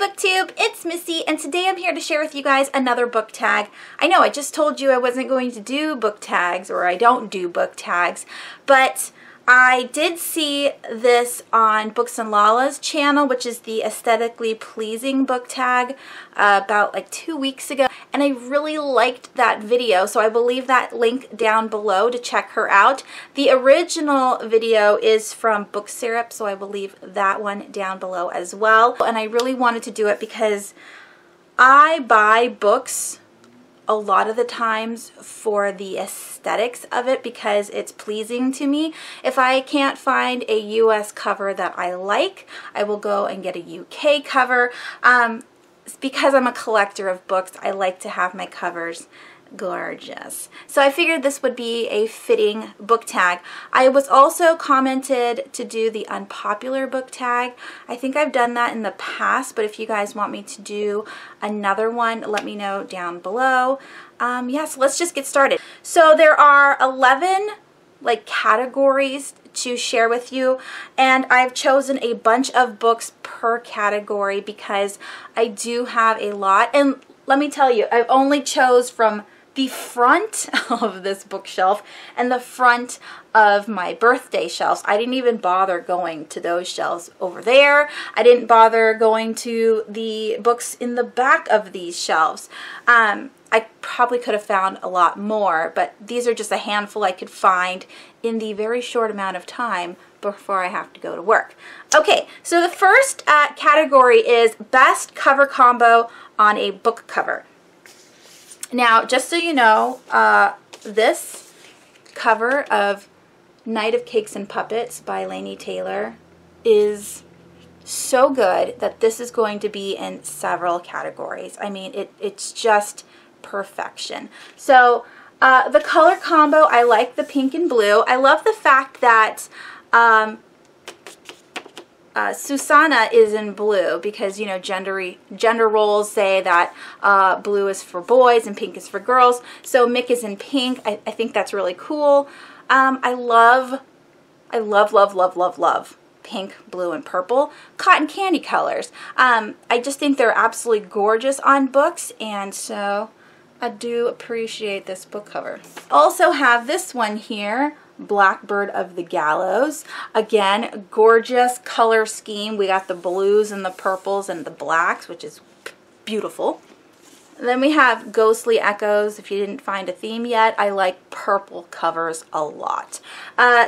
BookTube, it's Missy, and today I'm here to share with you guys another book tag. I know I just told you I wasn't going to do book tags, or I don't do book tags, but I did see this on Books and Lala's channel, which is the Aesthetically Pleasing book tag, about like 2 weeks ago, and I really liked that video, so I will leave that link down below to check her out. The original video is from Book Syrup, so I will leave that one down below as well. And I really wanted to do it because I buy books a lot of the times for the aesthetics of it, because it's pleasing to me. If I can't find a US cover that I like, I will go and get a UK cover. Because I'm a collector of books, I like to have my covers gorgeous. So I figured this would be a fitting book tag. I was also commented to do the unpopular book tag. I think I've done that in the past, but if you guys want me to do another one, let me know down below. Yeah, so let's just get started. So there are 11 categories to share with you, and I've chosen a bunch of books per category because I do have a lot. And let me tell you, I've only chose from the front of this bookshelf and the front of my birthday shelves. I didn't even bother going to those shelves over there. I didn't bother going to the books in the back of these shelves. I probably could have found a lot more, but these are just a handful I could find in the very short amount of time before I have to go to work. Okay, so the first category is Best Cover Combo on a Book Cover. Now, just so you know, this cover of Night of Cakes and Puppets by Laini Taylor is so good that this is going to be in several categories. I mean, it's just perfection. So the color combo, I like the pink and blue. I love the fact that Susanna is in blue because, you know, gender roles say that blue is for boys and pink is for girls. So Mick is in pink. I think that's really cool. I love pink, blue, and purple. Cotton candy colors. I just think they're absolutely gorgeous on books, and so I do appreciate this book cover. Also have this one here, Blackbird of the Gallows. Again, gorgeous color scheme. We got the blues and the purples and the blacks, which is beautiful. Then we have Ghostly Echoes. If you didn't find a theme yet, I like purple covers a lot.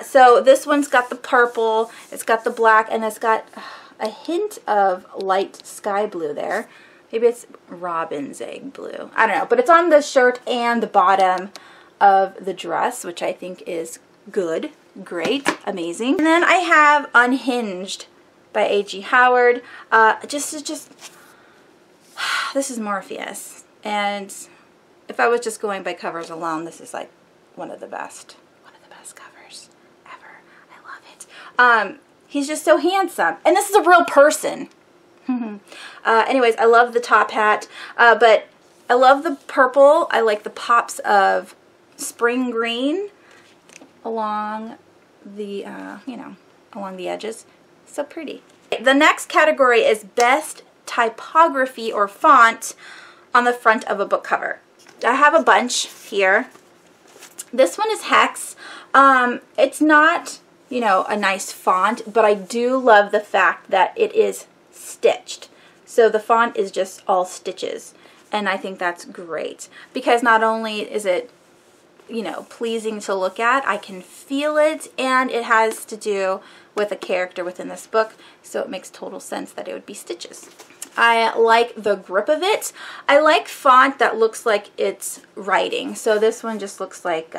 So this one's got the purple, it's got the black, and it's got a hint of light sky blue there. Maybe it's robin's egg blue. I don't know, but it's on the shirt and the bottom of the dress, which I think is good, great, amazing. And then I have Unhinged by A.G. Howard. This is Morpheus, and if I was just going by covers alone, this is like one of the best covers ever. I love it. He's just so handsome, and this is a real person. Anyways, I love the top hat, but I love the purple. I like the pops of spring green along the, along the edges. So pretty. The next category is Best Typography or Font on the front of a book cover. I have a bunch here. This one is Hex. It's not, you know, a nice font, but I do love the fact that it is stitched. So the font is just all stitches, and I think that's great because not only is it, you know, pleasing to look at, I can feel it, and it has to do with a character within this book, so it makes total sense that it would be stitches. I like the grip of it. I like font that looks like it's writing. So this one just looks like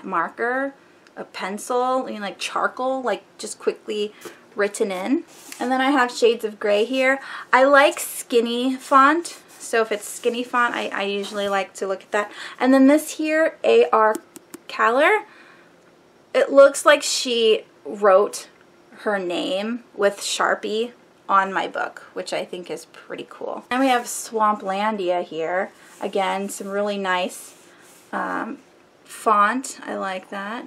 marker, a pencil, you know, like charcoal, like just quickly written in. And then I have shades of gray here. I like skinny font. So if it's skinny font, I usually like to look at that. And then this here, A.R. Kaller, it looks like she wrote her name with Sharpie on my book, which I think is pretty cool. And we have Swamplandia here. Again, some really nice font. I like that.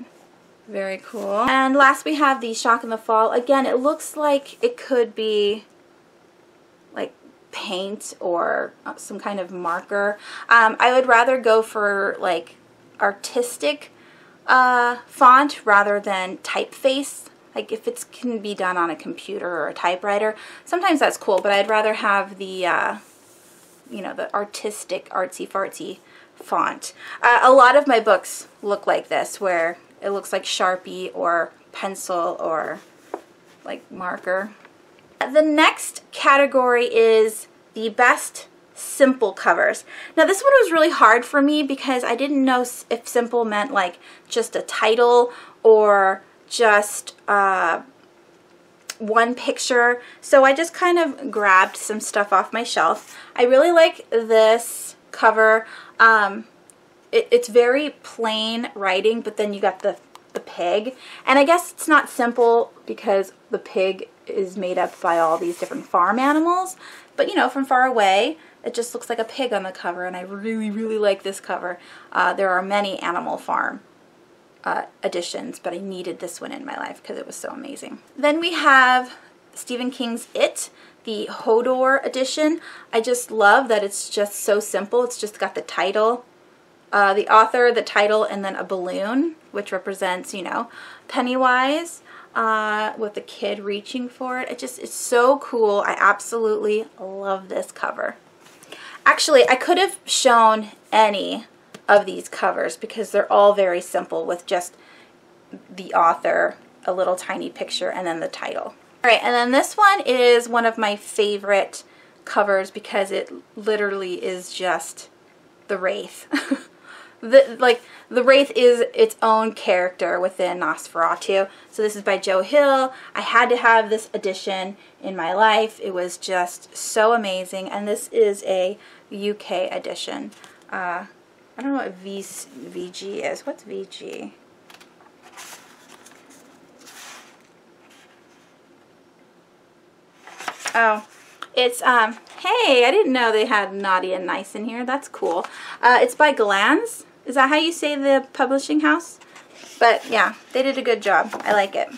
Very cool. And last we have the Shock in the Fall. Again, it looks like it could be like paint or some kind of marker. I would rather go for like artistic font rather than typeface. Like if it can be done on a computer or a typewriter, sometimes that's cool, but I'd rather have the you know, the artistic, artsy-fartsy font. A lot of my books look like this, where it looks like Sharpie or pencil or like marker. The next category is the best simple covers. Now this one was really hard for me because I didn't know if simple meant like just a title or just one picture, so I just kind of grabbed some stuff off my shelf. I really like this cover. It's very plain writing, but then you got the pig, and I guess it's not simple because the pig is made up by all these different farm animals, but you know, from far away it just looks like a pig on the cover, and I really like this cover. There are many Animal Farm editions, but I needed this one in my life because it was so amazing. Then we have Stephen King's It, the Hodor edition. I just love that it's just so simple. It's just got the title, the author, the title, and then a balloon, which represents, you know, Pennywise with the kid reaching for it. It's so cool. I absolutely love this cover. Actually, I could have shown any of these covers because they're all very simple with just the author, a little tiny picture, and then the title. Alright, and then this one is one of my favorite covers because it literally is just the Wraith. The Wraith is its own character within Nosferatu. So this is by Joe Hill. I had to have this edition in my life. It was just so amazing, and this is a UK edition. I don't know what VG is. What's VG? Oh, it's, hey, I didn't know they had Naughty and Nice in here. That's cool. It's by Glans. Is that how you say the publishing house? But yeah, they did a good job. I like it.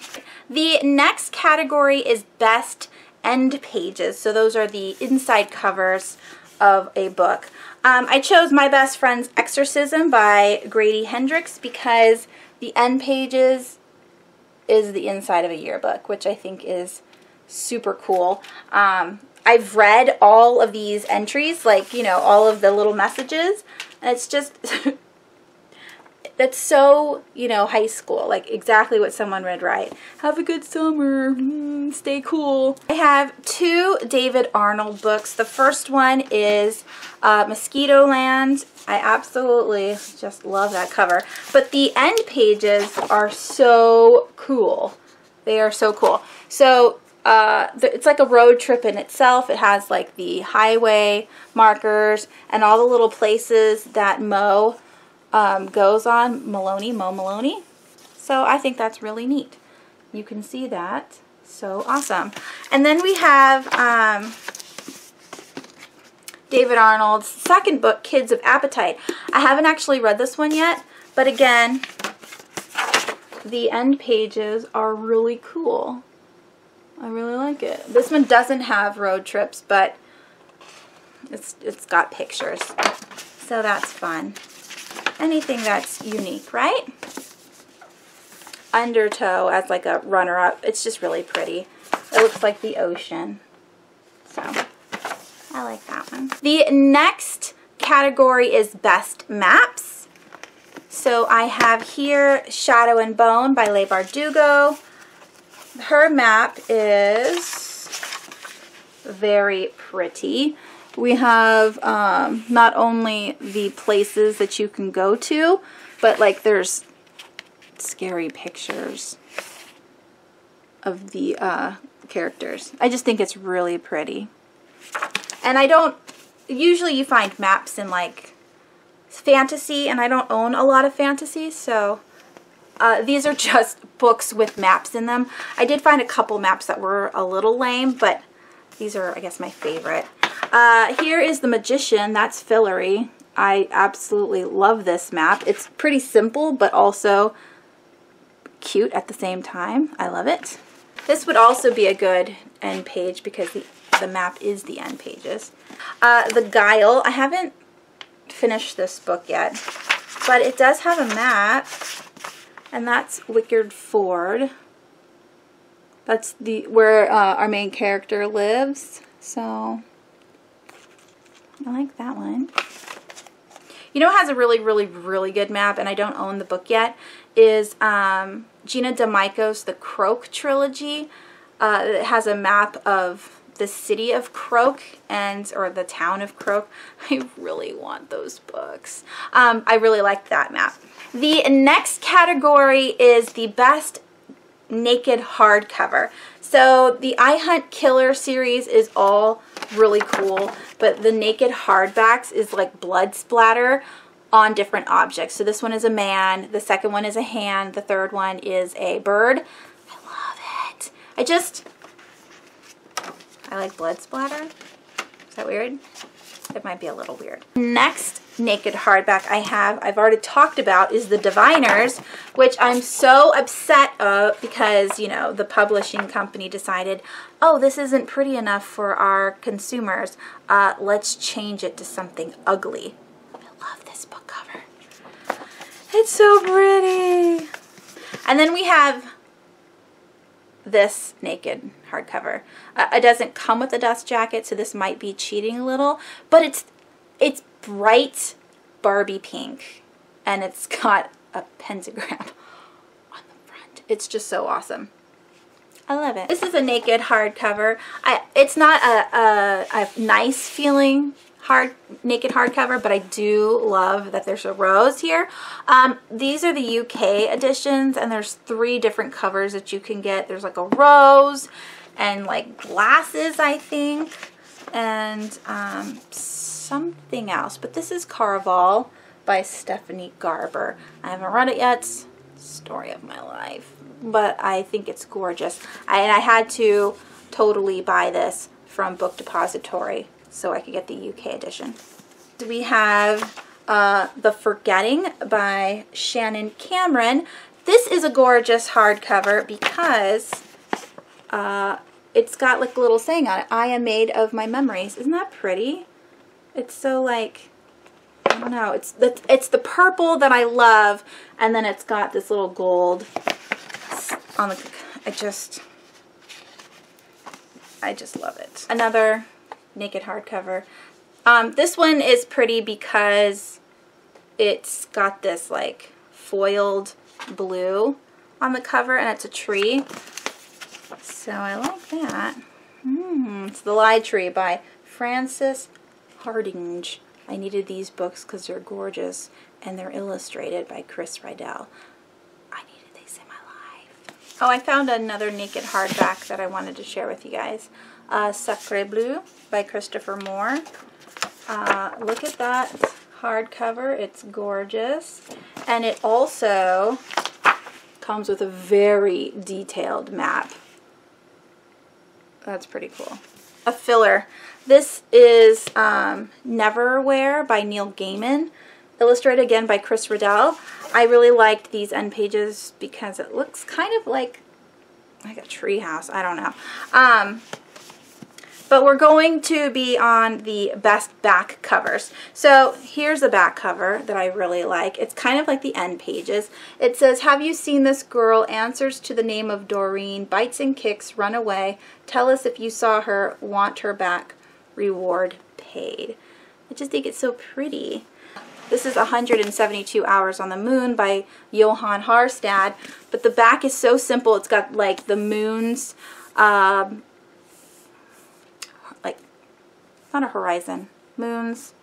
The next category is best end pages. So those are the inside covers of a book. I chose My Best Friend's Exorcism by Grady Hendrix because the end pages is the inside of a yearbook, which I think is super cool. I've read all of these entries, like, you know, all of the little messages, and it's just, that's so, you know, high school, like exactly what someone would write. Have a good summer, stay cool. I have two David Arnold books. The first one is Mosquito Land. I absolutely just love that cover. But the end pages are so cool. They are so cool. So it's like a road trip in itself. It has like the highway markers and all the little places that Mo goes on, Mo Maloney. So I think that's really neat. You can see that. So awesome. And then we have David Arnold's second book, Kids of Appetite. I haven't actually read this one yet, but again, the end pages are really cool. I really like it. This one doesn't have road trips, but it's got pictures. So that's fun. Anything that's unique, right? Undertow as like a runner-up. It's just really pretty. It looks like the ocean. So I like that one. The next category is Best Maps. So I have here Shadow and Bone by Leigh Bardugo. Her map is very pretty. We have not only the places that you can go to, but like there's scary pictures of the characters. I just think it's really pretty. And I don't, usually you find maps in like fantasy, and I don't own a lot of fantasy, so these are just books with maps in them. I did find a couple maps that were a little lame, but these are, I guess, my favorite. Here is The Magician. That's Fillory. I absolutely love this map. It's pretty simple, but also cute at the same time. I love it. This would also be a good end page because the map is the end pages. The Guile. I haven't finished this book yet, but it does have a map, and that's Wickard Ford. That's where our main character lives. So I like that one. You know, it has a really, really, really good map, and I don't own the book yet, is Gina D'Amico's The Croak trilogy. It has a map of the city of Croak or the town of Croak. I really want those books. I really like that map. The next category is the best naked hardcover. So the I Hunt Killer series is all really cool, but the naked hardbacks is like blood splatter on different objects. So this one is a man, the second one is a hand, the third one is a bird. I love it. I like blood splatter. Is that weird? It might be a little weird. Next naked hardback I've already talked about is The Diviners, which I'm so upset of because, you know, the publishing company decided, oh, this isn't pretty enough for our consumers. Let's change it to something ugly. I love this book cover. It's so pretty. And then we have this naked hardcover. It doesn't come with a dust jacket, so this might be cheating a little, but it's bright Barbie pink, and it's got a pentagram on the front. It's just so awesome. I love it. This is a naked hardcover. It's not a nice feeling naked hardcover, but I do love that there's a rose here. These are the UK editions, and there's 3 different covers that you can get. There's like a rose and like glasses, I think, and something else. But this is Caraval by Stephanie Garber. I haven't read it yet. Story of my life. But I think it's gorgeous. And I had to totally buy this from Book Depository so I could get the UK edition. We have The Forgetting by Shannon Cameron. This is a gorgeous hardcover because it's got like a little saying on it. I am made of my memories. Isn't that pretty? It's so like, I don't know. It's the purple that I love, and then it's got this little gold on the. I just love it. Another naked hardcover. This one is pretty because it's got this like foiled blue on the cover, and it's a tree. So I like that. It's The Lie Tree by Frances Hardinge. I needed these books because they're gorgeous, and they're illustrated by Chris Rydell. I needed these in my life. Oh, I found another naked hardback that I wanted to share with you guys. Sacre Bleu by Christopher Moore. Look at that hardcover. It's gorgeous. And it also comes with a very detailed map. That's pretty cool. A filler. This is Neverwhere by Neil Gaiman. Illustrated again by Chris Riddell. I really liked these end pages because it looks kind of like a tree house. I don't know. But we're going to be on the best back covers. So here's a back cover that I really like. It's kind of like the end pages. It says, have you seen this girl? Answers to the name of Doreen. Bites and kicks. Run away. Tell us if you saw her. Want her back. Reward paid. I just think it's so pretty. This is 172 Hours on the Moon by Johan Harstad. But the back is so simple. It's got like the moon's like, not a horizon, moons.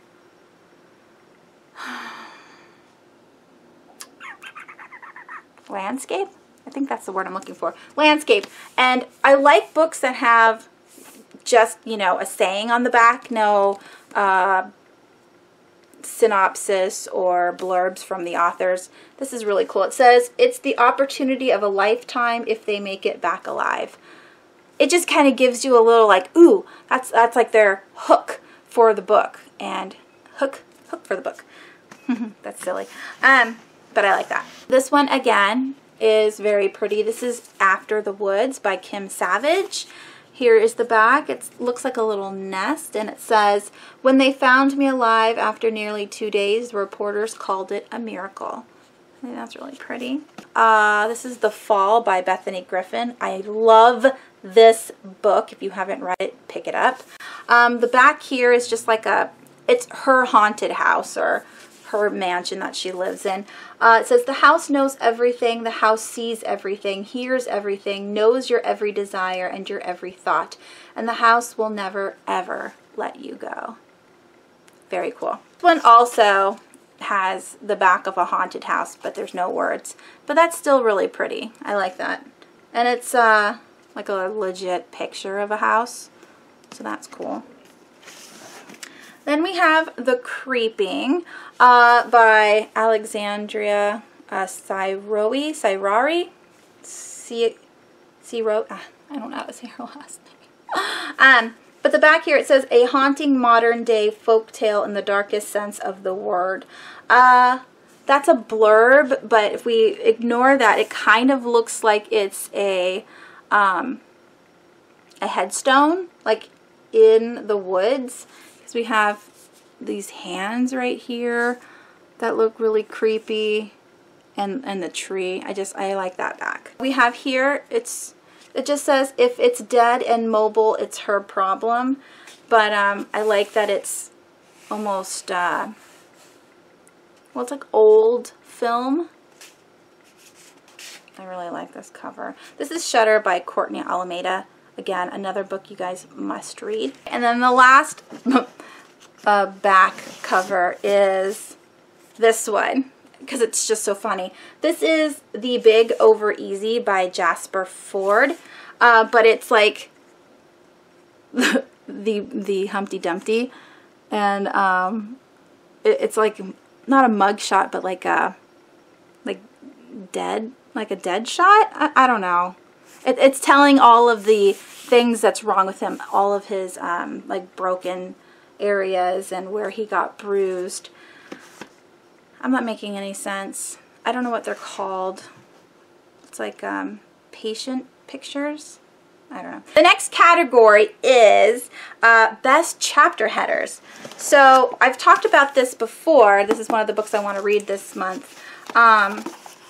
Landscape? I think that's the word I'm looking for. Landscape. And I like books that have just, you know, a saying on the back, no synopsis or blurbs from the authors. This is really cool. It says, it's the opportunity of a lifetime if they make it back alive. It just kind of gives you a little like, ooh, that's like their hook for the book. And hook for the book. That's silly. But I like that. This one again is very pretty. This is After the Woods by Kim Savage. Here is the back. It looks like a little nest, and it says, "When they found me alive after nearly 2 days, the reporters called it a miracle." I think that's really pretty. This is The Fall by Bethany Griffin. I love this book. If you haven't read it, pick it up. The back here is just like it's her haunted house, or her mansion that she lives in. It says, "The house knows everything, the house sees everything, hears everything, knows your every desire and your every thought, and the house will never, ever let you go." Very cool. This one also has the back of a haunted house, but there's no words. But that's still really pretty. I like that. And it's like a legit picture of a house, so that's cool. Then we have The Creeping by Alexandria Sirari. I don't know how to say her last name. But the back here, it says, "A haunting modern day folktale in the darkest sense of the word." That's a blurb, but if we ignore that, it kind of looks like it's a headstone, like in the woods. Because we have these hands right here that look really creepy, and the tree. I like that back. We have here, it just says, "If it's dead and mobile, it's her problem." But I like that it's almost, well, it's like old film. I really like this cover. This is Shutter by Courtney Alameda. Again, another book you guys must read. And then the last back cover is this one, because it's just so funny. This is The Big Over Easy by Jasper Ford, but it's like the Humpty Dumpty, and it's like not a mug shot, but like a dead shot. I don't know. It's telling all of the things that's wrong with him, all of his like broken areas and where he got bruised. I'm not making any sense. I don't know what they're called. It's like patient pictures. I don't know. The next category is best chapter headers. So I've talked about this before. This is one of the books I want to read this month.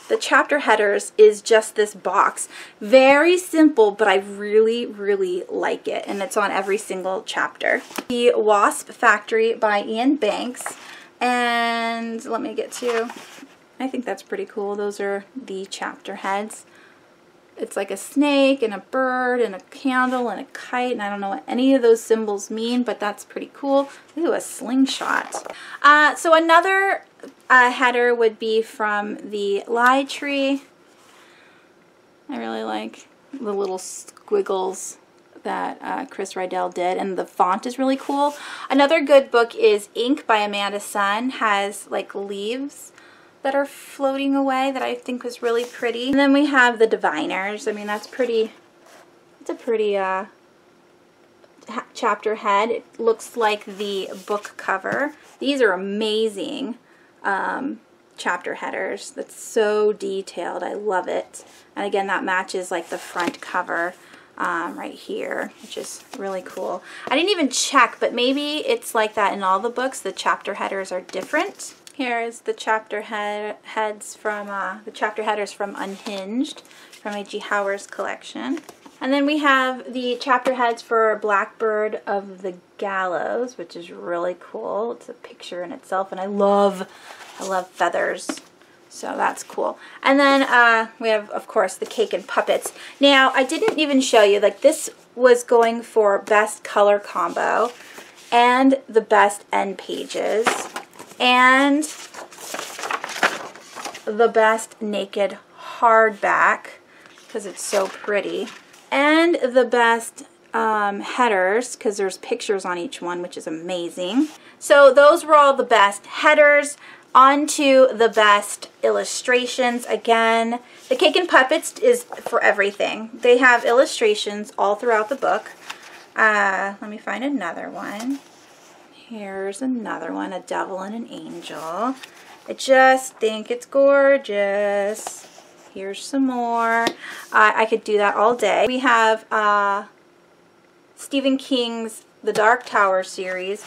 The chapter headers is just this box. Very simple, but I really, really like it. And it's on every single chapter. The Wasp Factory by Ian Banks. And let me get to, I think that's pretty cool. Those are the chapter heads. It's like a snake and a bird and a candle and a kite, and I don't know what any of those symbols mean, but that's pretty cool. Ooh, a slingshot. So another header would be from the Lie Tree. I really like the little squiggles that Chris Rydell did, and the font is really cool. Another good book is Ink by Amanda Sun. Has like leaves that are floating away that I think was really pretty. And then we have The Diviners. I mean, that's pretty, it's a pretty chapter head. It looks like the book cover. These are amazing chapter headers. That's so detailed. I love it. And again, that matches like the front cover right here, which is really cool. I didn't even check, but maybe it's like that in all the books. The chapter headers are different. Here is the chapter headers from Unhinged, from A.G. Hower's collection. And then we have the chapter heads for Blackbird of the Gallows, which is really cool. It's a picture in itself, and I love feathers, so that's cool. And then we have, of course, the Cake and Puppets. Now, I didn't even show you, like, this was going for best color combo and the best end pages, and the best naked hardback, because it's so pretty, and the best headers, because there's pictures on each one, which is amazing. So those were all the best headers. On to the best illustrations. Again, the Cake and Puppets is for everything. They have illustrations all throughout the book. Let me find another one. Here's another one, a devil and an angel. I just think it's gorgeous. here's some more. I could do that all day. We have Stephen King's The Dark Tower series.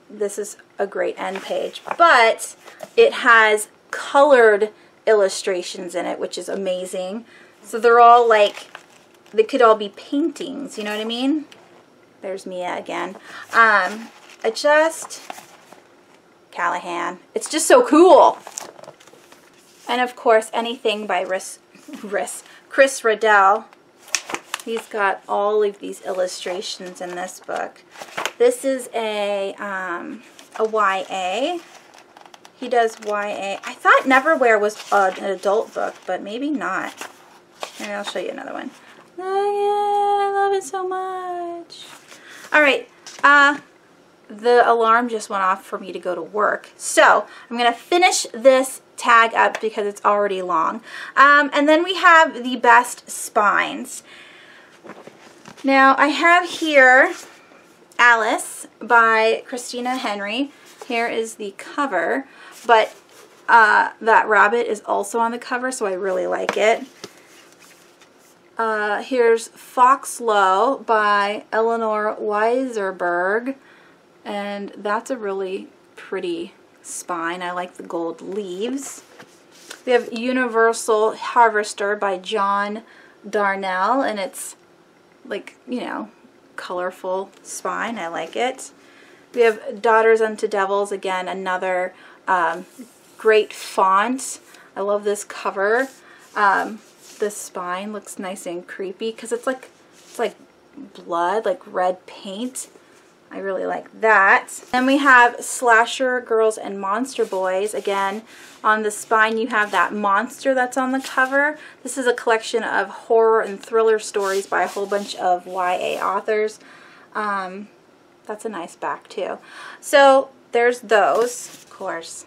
This is a great end page, but it has colored illustrations in it, which is amazing. So they're all like, they could all be paintings, you know what I mean? There's Mia again. Callahan. It's just so cool. And of course, anything by Chris Riddell. He's got all of these illustrations in this book. This is a YA. He does YA. I thought Neverwhere was an adult book, but maybe not. Here, I'll show you another one. Oh, yeah, I love it so much. All right. The alarm just went off for me to go to work. So I'm going to finish this tag up because it's already long. And then we have the best spines. Now I have here Alice by Christina Henry. Here is the cover, but that rabbit is also on the cover, so I really like it. Here's Foxlow by Eleanor Weiserberg, and that's a really pretty spine. I like the gold leaves. We have Universal Harvester by John Darnell, and it's like, you know, colorful spine. I like it. We have Daughters Unto Devils, again, another great font. I love this cover. This spine looks nice and creepy because it's like blood, like red paint. I really like that. Then we have Slasher Girls and Monster Boys. Again, on the spine you have that monster that's on the cover. This is a collection of horror and thriller stories by a whole bunch of YA authors. That's a nice back too. So there's those, of course.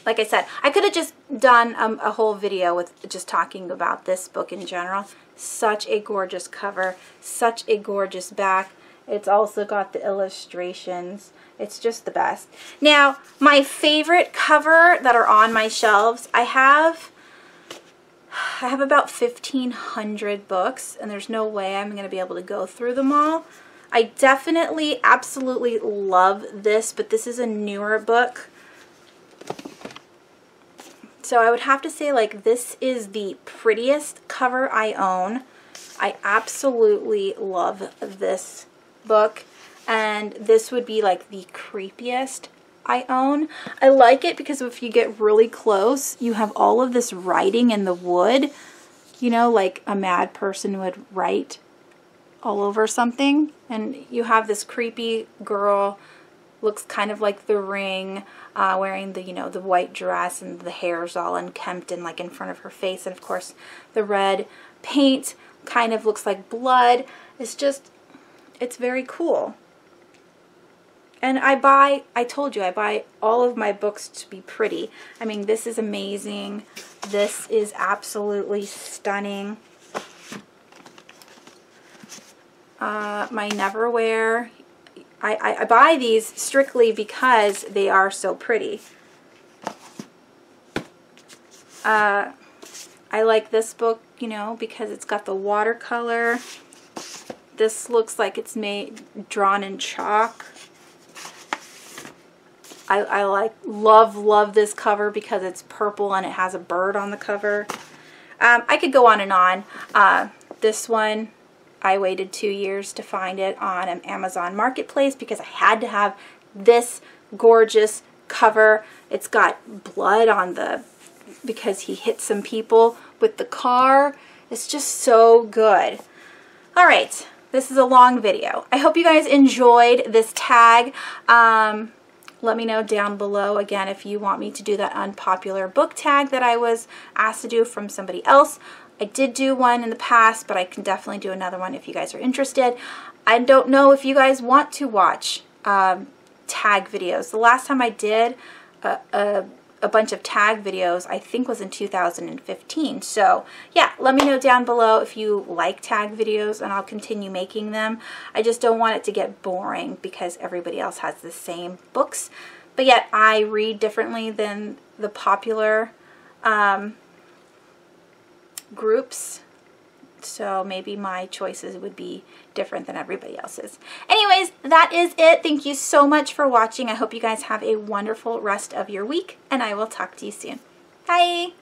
Like I said, I could have just done a whole video with just talking about this book in general. Such a gorgeous cover, such a gorgeous back. It's also got the illustrations. It's just the best. Now, my favorite cover that are on my shelves, I have about 1,500 books, and there's no way I'm going to be able to go through them all. I definitely, absolutely love this, but this is a newer book. So I would have to say, like, this is the prettiest cover I own. I absolutely love this book, and this would be like the creepiest I own. I like it because if you get really close, you have all of this writing in the wood, you know, like a mad person would write all over something, and you have this creepy girl, looks kind of like The Ring, wearing the, you know, the white dress, and the hair's all unkempt and like in front of her face, and of course the red paint kind of looks like blood. It's just, it's very cool. And I told you, I buy all of my books to be pretty. I mean, this is amazing. This is absolutely stunning. My Neverwhere, I buy these strictly because they are so pretty. I like this book, you know, because it's got the watercolor. This looks like it's drawn in chalk. I love this cover because it's purple and it has a bird on the cover. I could go on and on. This one, I waited 2 years to find it on an Amazon Marketplace because I had to have this gorgeous cover. It's got blood on because he hit some people with the car. It's just so good. All right. This is a long video. I hope you guys enjoyed this tag. Let me know down below, again, if you want me to do that unpopular book tag that I was asked to do from somebody else. I did do one in the past, but I can definitely do another one if you guys are interested. I don't know if you guys want to watch tag videos. The last time I did a bunch of tag videos, I think, was in 2015. So yeah, let me know down below if you like tag videos, and I'll continue making them. I just don't want it to get boring because everybody else has the same books, but yet I read differently than the popular groups. So maybe my choices would be different than everybody else's. Anyways, that is it. Thank you so much for watching. I hope you guys have a wonderful rest of your week, and I will talk to you soon. Bye!